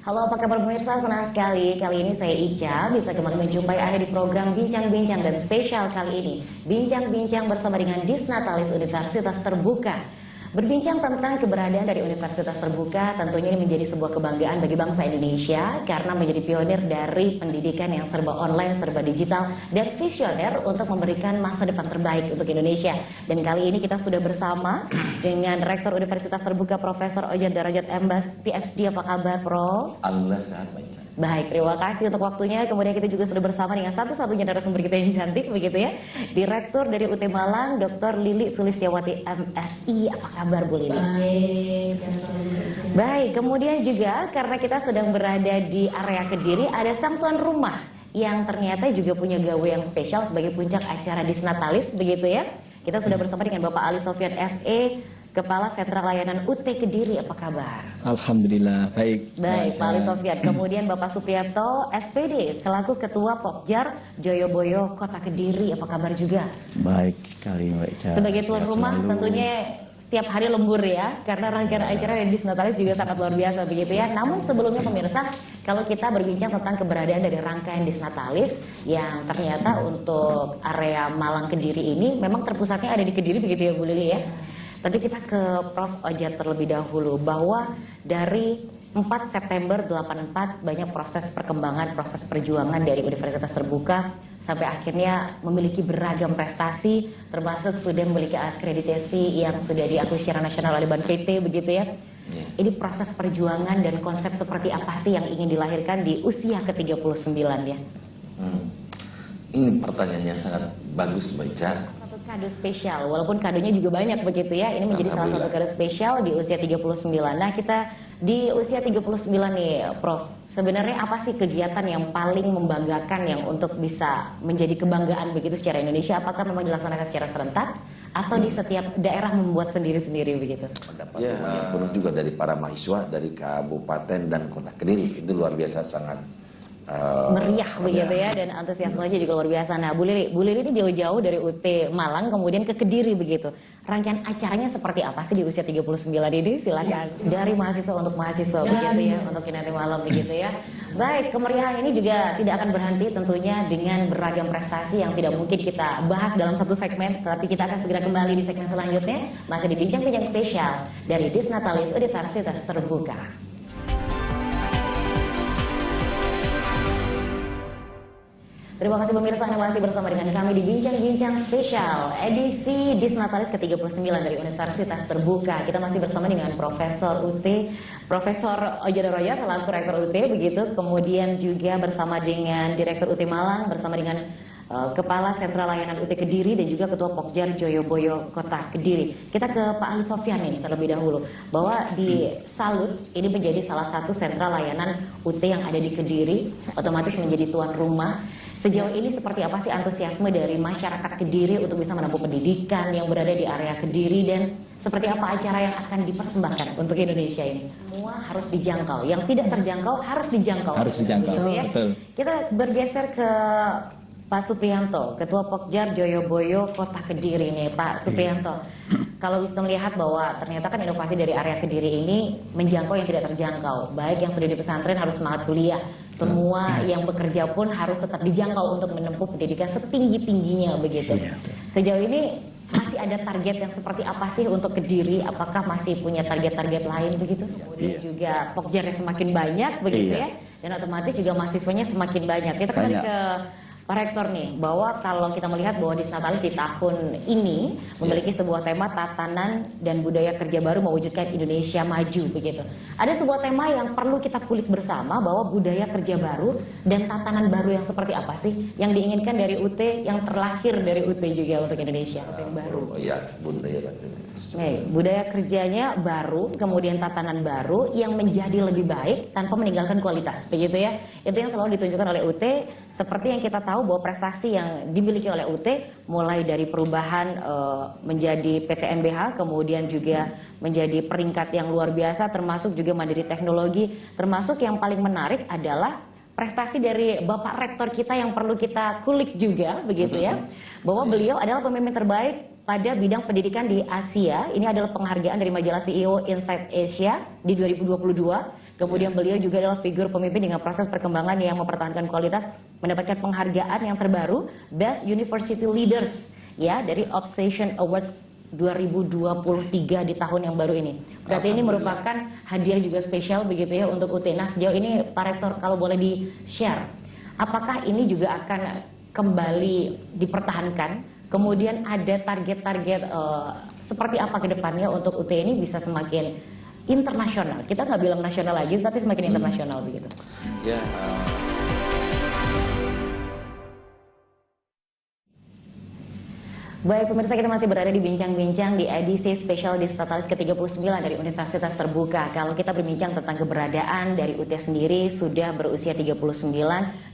Halo, apa kabar pemirsa? Senang sekali. Kali ini saya Ica bisa kembali menjumpai Anda di program Bincang-Bincang dan spesial kali ini. Bincang-Bincang bersama dengan Disnatalis Universitas Terbuka. Berbincang tentang keberadaan dari Universitas Terbuka tentunya ini menjadi sebuah kebanggaan bagi bangsa Indonesia karena menjadi pionir dari pendidikan yang serba online, serba digital, dan visioner untuk memberikan masa depan terbaik untuk Indonesia. Dan kali ini kita sudah bersama dengan Rektor Universitas Terbuka Profesor Ojat Darajat MBas PhD. Apa kabar, Prof? Alhamdulillah sehat, Pak Ica. Baik, terima kasih untuk waktunya. Kemudian kita juga sudah bersama dengan satu-satunya narasumber kita yang cantik begitu ya, Direktur dari UT Malang, Dr. Lili Sulistiawati MSI. Apa kabar, Bu Lili? Baik, baik. Kemudian juga karena kita sedang berada di area Kediri, ada sang tuan rumah yang ternyata juga punya gawe yang spesial sebagai puncak acara Disnatalis begitu ya. Kita sudah bersama dengan Bapak Ali Sofyan SE, Kepala Sentra Layanan UT Kediri. Apa kabar? Alhamdulillah, baik. Baik, Pak Ali Sofyan. Kemudian Bapak Supriyanto SPD selaku Ketua Pokjar Joyoboyo Kota Kediri. Apa kabar juga? Baik sekali, Mbak Ica. Sebagai tuan rumah tentunya setiap hari lembur ya, karena rangkaian acara di Disnatalis juga sangat luar biasa begitu ya. Namun sebelumnya pemirsa, kalau kita berbincang tentang keberadaan dari rangkaian Disnatalis yang ternyata untuk area Malang Kediri ini memang terpusatnya ada di Kediri begitu ya, Bu Lili ya. Tapi kita ke Prof. Ojat terlebih dahulu, bahwa dari 4 September 84 banyak proses perkembangan, proses perjuangan dari Universitas Terbuka sampai akhirnya memiliki beragam prestasi, termasuk sudah memiliki akreditasi yang sudah diakui secara nasional oleh BANPT begitu ya. Ini proses perjuangan dan konsep seperti apa sih yang ingin dilahirkan di usia ke-39 ya? Ini pertanyaan yang sangat bagus, Mbak Ica. Kado spesial, walaupun kadonya juga banyak begitu ya. Ini menjadi salah satu kado spesial di usia 39. Nah, kita di usia 39 nih, Prof. Sebenarnya apa sih kegiatan yang paling membanggakan yang untuk bisa menjadi kebanggaan begitu secara Indonesia? Apakah memang dilaksanakan secara serentak atau di setiap daerah membuat sendiri-sendiri begitu? Mendapat dukungan penuh juga dari para mahasiswa dari Kabupaten dan Kota Kediri. Itu luar biasa, sangat meriah begitu ya, dan antusiasmenya juga luar biasa. Nah, Bu Lili ini jauh-jauh dari UT Malang kemudian ke Kediri begitu. Rangkaian acaranya seperti apa sih di usia 39 ini? Silakan dari mahasiswa untuk mahasiswa begitu ya, untuk nanti malam begitu ya. Baik, kemeriahan ini juga tidak akan berhenti tentunya dengan beragam prestasi yang tidak mungkin kita bahas dalam satu segmen, tapi kita akan segera kembali di segmen selanjutnya masih di bincang-bincang spesial dari Disnatalis Universitas Terbuka. Terima kasih pemirsa yang masih bersama dengan kami di Bincang-Bincang Spesial edisi Disnatalis ke-39 dari Universitas Terbuka. Kita masih bersama dengan Profesor UT, Profesor Ojat Darajat selaku Rektor UT begitu. Kemudian juga bersama dengan Direktur UT Malang, bersama dengan Kepala Sentra Layanan UT Kediri dan juga Ketua Pokjar Joyoboyo Kota Kediri. Kita ke Pak Ali Sofyan ini terlebih dahulu, bahwa di Salut ini menjadi salah satu sentra layanan UT yang ada di Kediri, otomatis menjadi tuan rumah. Sejauh ini seperti apa sih antusiasme dari masyarakat Kediri untuk bisa menempuh pendidikan yang berada di area Kediri, dan seperti apa acara yang akan dipersembahkan untuk Indonesia ini? Semua harus dijangkau, yang tidak terjangkau harus dijangkau. Harus dijangkau, betul, ya? Betul. Kita bergeser ke Pak Supriyanto, Ketua Pokjar Joyoboyo Kota Kediri nih, Pak Supriyanto. Kalau bisa melihat bahwa ternyata kan inovasi dari area Kediri ini menjangkau yang tidak terjangkau. Baik yang sudah di pesantren harus semangat kuliah, semua yang bekerja pun harus tetap dijangkau untuk menempuh pendidikan setinggi-tingginya begitu. Sejauh ini masih ada target yang seperti apa sih untuk Kediri? Apakah masih punya target-target lain begitu? Kemudian juga Pokjarnya semakin banyak begitu ya, dan otomatis juga mahasiswanya semakin banyak. Kita kembali ke Pak Rektor nih, bahwa kalau kita melihat bahwa Disnatalis di tahun ini memiliki sebuah tema tatanan dan budaya kerja baru mewujudkan Indonesia maju begitu. Ada sebuah tema yang perlu kita kulik bersama, bahwa budaya kerja baru dan tatanan baru yang seperti apa sih yang diinginkan dari UT, yang terlahir dari UT juga untuk Indonesia yang baru. Iya, Budaya kerjanya baru, kemudian tatanan baru yang menjadi lebih baik tanpa meninggalkan kualitas begitu ya. Itu yang selalu ditunjukkan oleh UT, seperti yang kita tahu bahwa prestasi yang dimiliki oleh UT mulai dari perubahan menjadi PTNBH, kemudian juga menjadi peringkat yang luar biasa, termasuk juga mandiri teknologi, termasuk yang paling menarik adalah prestasi dari Bapak Rektor kita yang perlu kita kulik juga begitu ya, bahwa beliau adalah pemimpin terbaik pada bidang pendidikan di Asia. Ini adalah penghargaan dari majalah CEO Inside Asia di 2022. Kemudian beliau juga adalah figur pemimpin dengan proses perkembangan yang mempertahankan kualitas, mendapatkan penghargaan yang terbaru Best University Leaders ya dari Obsession Awards 2023 di tahun yang baru ini. Berarti ini merupakan hadiah juga spesial begitu ya untuk UT. Nah, sejauh ini Pak Rektor kalau boleh di-share, apakah ini juga akan kembali dipertahankan? Kemudian ada target-target seperti apa ke depannya untuk UT ini bisa semakin internasional. Kita nggak bilang nasional lagi, tapi semakin internasional begitu. Ya, Baik pemirsa, kita masih berada di bincang-bincang di edisi spesial Disnatalis ke-39 dari Universitas Terbuka. Kalau kita berbincang tentang keberadaan dari UT sendiri sudah berusia 39,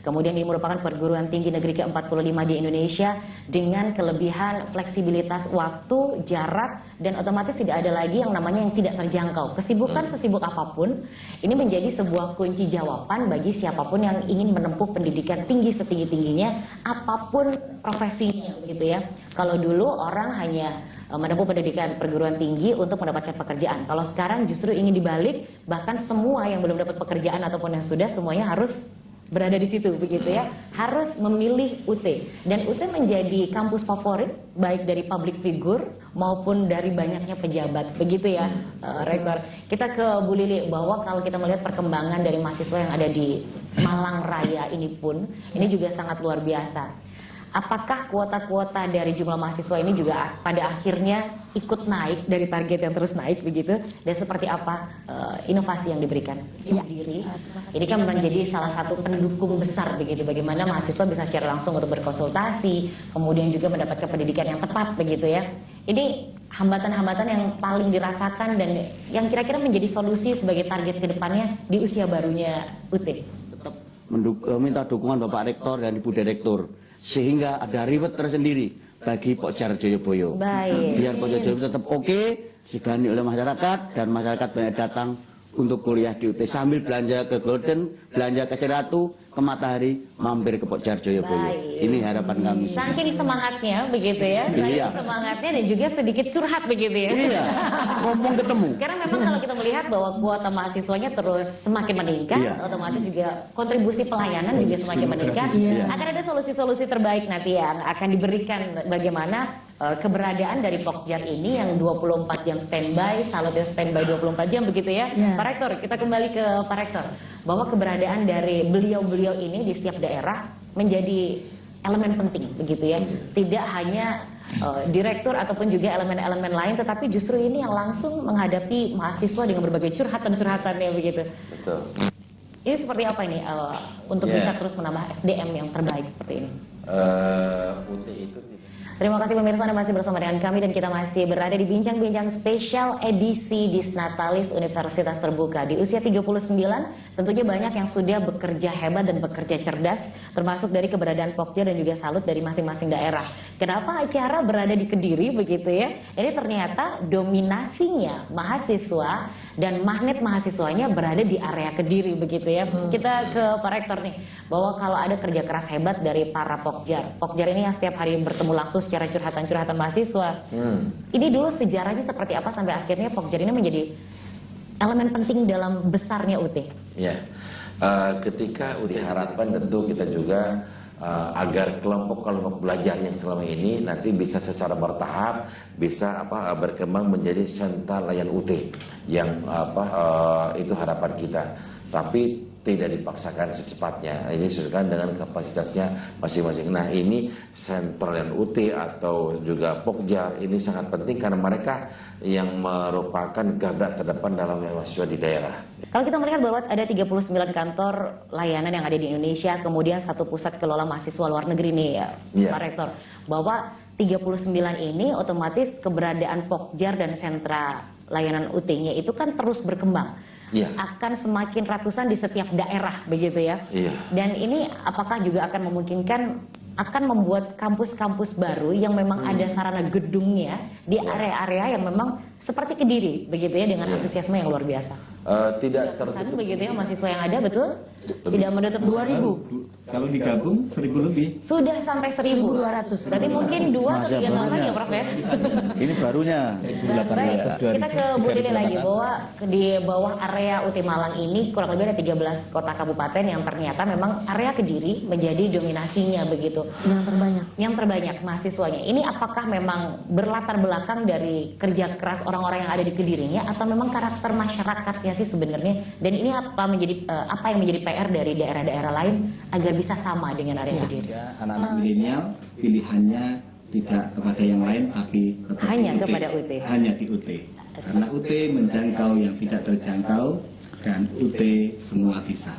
kemudian ini merupakan perguruan tinggi negeri ke-45 di Indonesia dengan kelebihan fleksibilitas waktu, jarak, dan otomatis tidak ada lagi yang namanya yang tidak terjangkau. Kesibukan sesibuk apapun, ini menjadi sebuah kunci jawaban bagi siapapun yang ingin menempuh pendidikan tinggi setinggi-tingginya, apapun profesinya begitu ya. Kalau dulu orang hanya menempuh pendidikan perguruan tinggi untuk mendapatkan pekerjaan. Kalau sekarang justru ingin dibalik, bahkan semua yang belum dapat pekerjaan ataupun yang sudah semuanya harus berada di situ begitu ya. Harus memilih UT. Dan UT menjadi kampus favorit baik dari public figure maupun dari banyaknya pejabat begitu ya, Rektor. Kita ke Bu Lili, bahwa kalau kita melihat perkembangan dari mahasiswa yang ada di Malang Raya ini pun, ini juga sangat luar biasa. Apakah kuota-kuota dari jumlah mahasiswa ini juga pada akhirnya ikut naik dari target yang terus naik begitu? Dan seperti apa inovasi yang diberikan? Diri. Ini kan menjadi salah satu pendukung besar begitu. Bagaimana mahasiswa bisa secara langsung untuk berkonsultasi, kemudian juga mendapatkan pendidikan yang tepat begitu ya. Ini hambatan-hambatan yang paling dirasakan dan yang kira-kira menjadi solusi sebagai target ke depannya di usia barunya UT. Tetap minta dukungan Bapak Rektor dan Ibu Direktur, sehingga ada reward tersendiri bagi Pokjar Joyoboyo. Baik. Biar Pokjar Joyoboyo tetap oke, digani oleh masyarakat, dan masyarakat banyak datang untuk kuliah di UT sambil belanja ke Golden, belanja ke Ceratu, ke Matahari, mampir ke Pokjar Joyoboyo. Baik. Ini harapan kami. Saking semangatnya begitu ya, saking semangatnya dan juga sedikit curhat begitu ya. Iya, ngomong ketemu. Karena memang kalau kita melihat bahwa kuota mahasiswanya terus semakin meningkat, Iya. otomatis juga kontribusi pelayanan juga semakin meningkat. Akan ada solusi-solusi terbaik nanti yang akan diberikan bagaimana keberadaan dari Pokjar ini yang 24 jam standby, salutnya standby 24 jam begitu ya. Pak Rektor, kita kembali ke Pak Rektor, bahwa keberadaan dari beliau-beliau ini di setiap daerah menjadi elemen penting begitu ya. Tidak hanya direktur ataupun juga elemen-elemen lain, tetapi justru ini yang langsung menghadapi mahasiswa dengan berbagai curhatan-curhatannya begitu. betul. Ini seperti apa ini untuk bisa terus menambah SDM yang terbaik seperti ini? UT itu Terima kasih pemirsa, Anda masih bersama dengan kami dan kita masih berada di bincang-bincang spesial edisi Disnatalis Universitas Terbuka. Di usia 39, tentunya banyak yang sudah bekerja hebat dan bekerja cerdas, termasuk dari keberadaan Pokjar dan juga salut dari masing-masing daerah. Kenapa acara berada di Kediri begitu ya? Ini ternyata dominasinya mahasiswa dan magnet mahasiswanya berada di area Kediri begitu ya. Kita ke Pak Rektor nih, bahwa kalau ada kerja keras hebat dari para Pokjar ini yang setiap hari bertemu langsung secara curhatan-curhatan mahasiswa. Ini dulu sejarahnya seperti apa sampai akhirnya Pokjar ini menjadi elemen penting dalam besarnya UT? Ya, ketika UT harapan tentu kita juga agar kelompok-kelompok belajar yang selama ini nanti bisa secara bertahap bisa berkembang menjadi sentra layan UT yang itu harapan kita. Tapi tidak dipaksakan secepatnya. Ini sesuaikan dengan kapasitasnya masing-masing. Nah, ini sentral layan UT atau juga Pokjar ini sangat penting karena mereka yang merupakan garda terdepan dalam mahasiswa di daerah. Kalau kita melihat bahwa ada 39 kantor layanan yang ada di Indonesia, kemudian satu pusat kelola mahasiswa luar negeri nih ya, Pak Rektor, bahwa 39 ini otomatis keberadaan Pokjar dan sentra layanan UT-nya itu kan terus berkembang. Akan semakin ratusan di setiap daerah begitu ya. Dan ini apakah juga akan memungkinkan akan membuat kampus-kampus baru yang memang ada sarana gedungnya di area-area yang memang seperti Kediri begitu ya, dengan antusiasme yang luar biasa. tidak Satu tertutup. begitu ya mahasiswa yang ada, betul? Tidak menutup 2000. Kalau digabung 1000 lebih. Sudah sampai 1.200. Berarti mungkin 2 atau 3 tahun lagi ya Prof ya? Ini barunya. Baik, kita ke Bu Dede lagi bahwa di bawah area UT Malang ini kurang lebih ada 13 kota kabupaten yang ternyata memang area Kediri menjadi dominasinya begitu. Yang terbanyak mahasiswanya. Ini apakah memang berlatar belakang dari kerja keras orang-orang yang ada di Kedirinya atau memang karakter masyarakatnya sih sebenarnya? Dan ini apa yang menjadi PR dari daerah-daerah lain agar bisa sama dengan area Kediri? Ya, anak-anak milenial pilihannya tidak kepada yang lain tapi tetap Hanya di UT. kepada UT. Hanya di UT. Karena UT menjangkau yang tidak terjangkau dan UT semua bisa.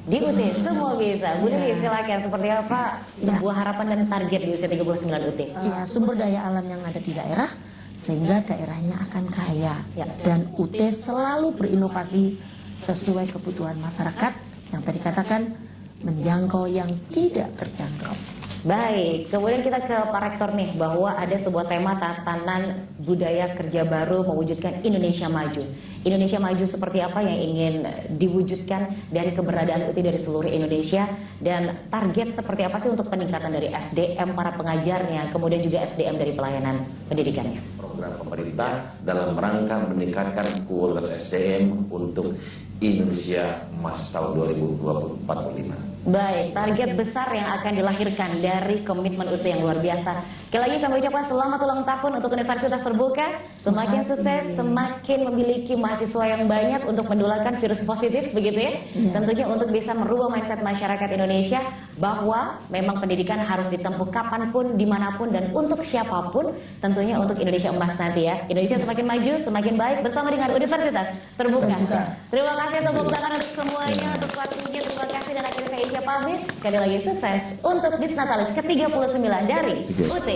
Di UT semua bisa. Bu Dede silakan, seperti apa sebuah harapan dan target di usia 39 UT? Ya, sumber daya alam yang ada di daerah sehingga daerahnya akan kaya. Ya. Dan UT selalu berinovasi sesuai kebutuhan masyarakat yang tadi katakan menjangkau yang tidak terjangkau. Baik, kemudian kita ke Pak Rektor nih, bahwa ada sebuah tema tatanan budaya kerja baru mewujudkan Indonesia maju. Indonesia maju seperti apa yang ingin diwujudkan dari keberadaan UT dari seluruh Indonesia, dan target seperti apa sih untuk peningkatan dari SDM para pengajarnya, kemudian juga SDM dari pelayanan pendidikannya. Program pemerintah dalam rangka meningkatkan kualitas SDM untuk Indonesia Emas tahun 2045. Baik, target besar yang akan dilahirkan dari komitmen UT yang luar biasa. Sekali lagi kami ucapkan selamat ulang tahun untuk Universitas Terbuka. Semakin sukses, semakin memiliki mahasiswa yang banyak untuk menularkan virus positif, begitu ya. Tentunya untuk bisa merubah mindset masyarakat Indonesia bahwa memang pendidikan harus ditempuh kapanpun, dimanapun, dan untuk siapapun. Tentunya untuk Indonesia Emas nanti ya. Indonesia semakin maju, semakin baik bersama dengan Universitas Terbuka. Terima kasih atas tepuk tangan untuk semuanya, untuk waktunya. Terima kasih, dan akhirnya saya Isya pamit. Sekali lagi sukses untuk Disnatalis ke-39 dari UT.